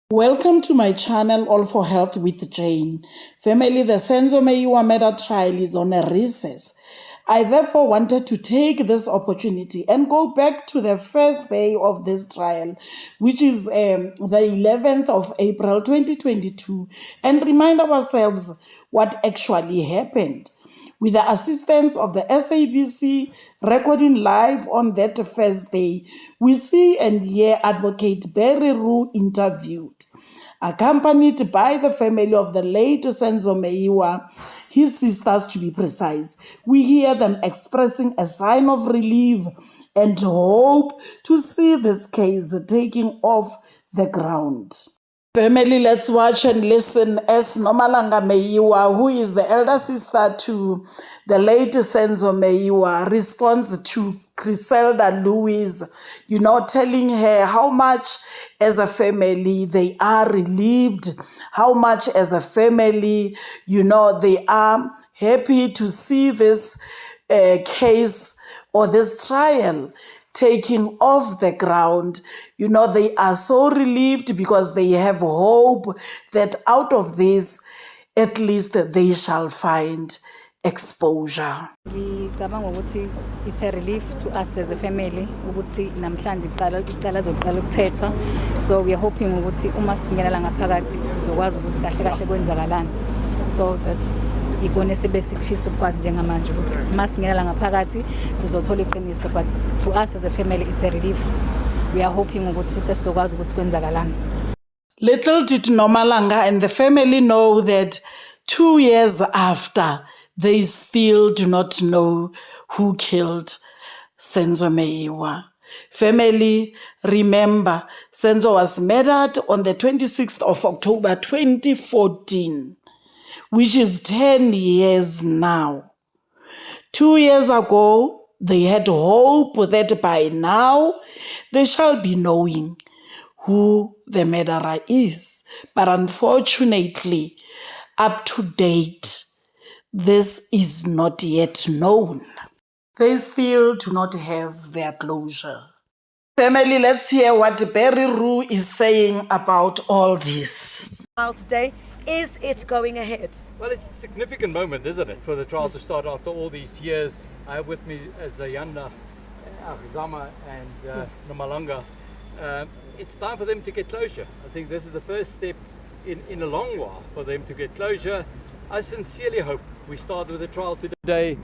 Welcome to my channel, All for Health with Jane. Family, the Senzo Meyiwa Trial is on a recess. I therefore wanted to take this opportunity and go back to the first day of this trial, which is the 11th of April 2022, and remind ourselves what actually happened. With the assistance of the SABC recording live on that first day, we see and hear Advocate Barry Roo interviewed. Accompanied by the family of the late Senzo Meyiwa, his sisters to be precise, we hear them expressing a sign of relief and hope to see this case taking off the ground. Family, let's watch and listen as Nomalanga Meyiwa, who is the elder sister to the late Senzo Meyiwa, responds to Griselda Louise, telling her how much as a family they are relieved, how much as a family, they are happy to see this case or this trial taking off the ground. They are so relieved because they have hope that out of this, at least they shall find exposure. Ngicabanga ukuthi it's a relief to us as a family ukuthi namhlanje icala zoqala ukuthethwa, so we are hoping ukuthi uma singenela ngaphakathi sizokwazi ukuthi kahle kahle kwenzakalani. So that's ikone sebe sikushiso ukwazi njengamanje ukuthi uma singenela ngaphakathi sizothola iqiniso, but to us as a family it's a relief. We are hoping ukuthi sesizokwazi ukuthi kwenzakalani. Little did Nomalanga and the family know that 2 years after, they still do not know who killed Senzo Meyiwa. Family, remember, Senzo was murdered on the 26th of October 2014, which is 10 years now. 2 years ago, they had hope that by now they shall be knowing who the murderer is. But unfortunately, up to date, this is not yet known. They still do not have their closure. Family, let's hear what Barry Roo is saying about all this. Today, is it going ahead? Well, it's a significant moment, isn't it, for the trial to start after all these years. I have with me Zayanda, Zama, and Nomalanga. It's time for them to get closure. I think this is the first step in a long while for them to get closure. I sincerely hope we start with the trial today.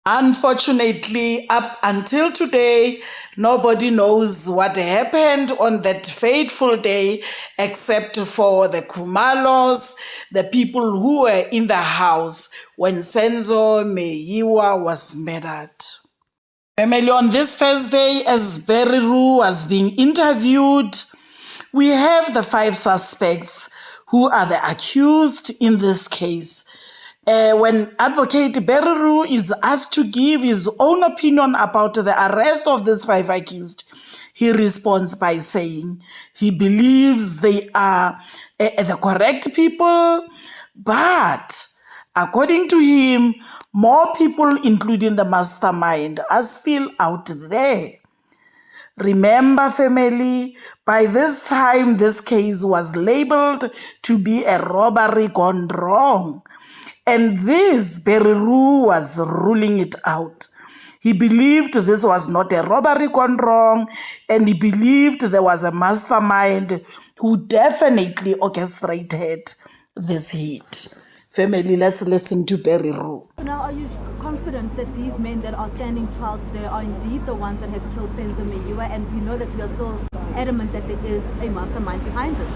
Unfortunately, up until today, nobody knows what happened on that fateful day except for the Kumalos, the people who were in the house when Senzo Meyiwa was murdered. Family, on this first day, as Barry Roo was being interviewed, we have the 5 suspects who are the accused in this case. When Advocate Barry Roo is asked to give his own opinion about the arrest of these 5 accused, he responds by saying he believes they are the correct people, but according to him, more people, including the mastermind, are still out there. Remember, family, by this time, this case was labeled to be a robbery gone wrong. And this, Barry Roo was ruling it out. He believed this was not a robbery gone wrong, and he believed there was a mastermind who definitely orchestrated this hit. Family, let's listen to Barry Roo. Now, are you confident that these men that are standing trial today are indeed the ones that have killed Senzo Meyiwa, and you know that we are still adamant that there is a mastermind behind this?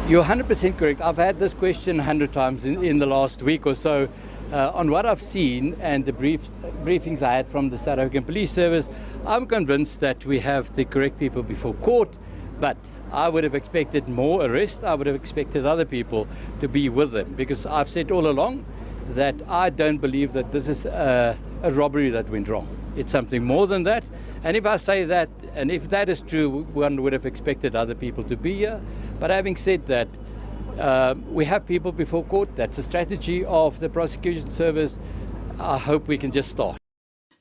You're 100% correct. I've had this question 100 times in the last week or so. On what I've seen and the briefings I had from the South African Police Service, I'm convinced that we have the correct people before court, but I would have expected more arrests. I would have expected other people to be with them, because I've said all along that I don't believe that this is a robbery that went wrong. It's something more than that. And if I say that, and if that is true, one would have expected other people to be here. But having said that, we have people before court. That's a strategy of the prosecution service. I hope we can just start.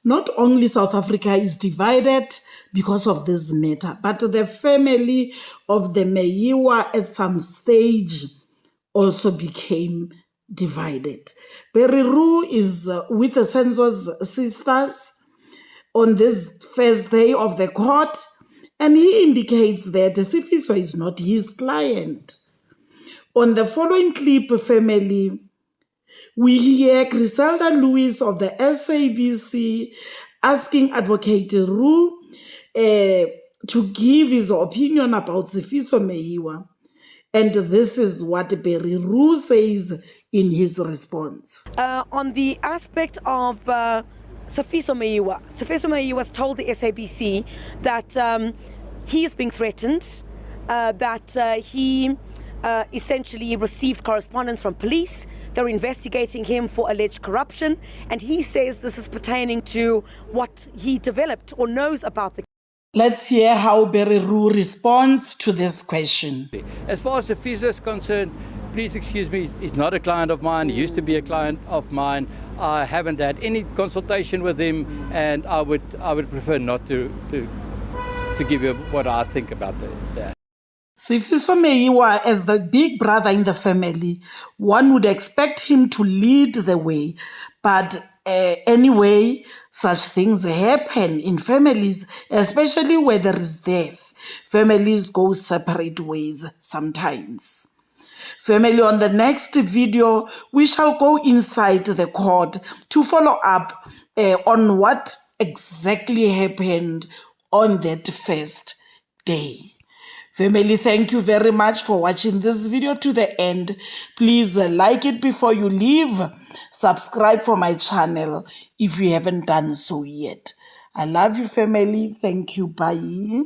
Not only South Africa is divided because of this matter, but the family of the Meyiwa at some stage also became divided. Barry Roo is with the Senzo's sisters on this first day of the court, and he indicates that Sifiso is not his client. On the following clip, family, we hear Griselda Lewis of the SABC asking Advocate Roo to give his opinion about Sifiso Meyiwa. And this is what Barry Roo says in his response. On the aspect of Sifiso Meyiwa has told the SABC that he is being threatened, that he essentially received correspondence from police. They're investigating him for alleged corruption, and he says this is pertaining to what he developed or knows about the. Let's hear how Barry Roo responds to this question. As far as Sifiso is concerned, please excuse me, he's not a client of mine. He used to be a client of mine. I haven't had any consultation with him, and I would prefer not to give you what I think about that. Sifiso Meyiwa, as the big brother in the family, one would expect him to lead the way. But anyway, such things happen in families, especially where there is death. Families go separate ways sometimes. Family, on the next video, we shall go inside the court to follow up on what exactly happened on that first day. Family, thank you very much for watching this video to the end. Please like it before you leave. Subscribe for my channel if you haven't done so yet. I love you, family. Thank you. Bye.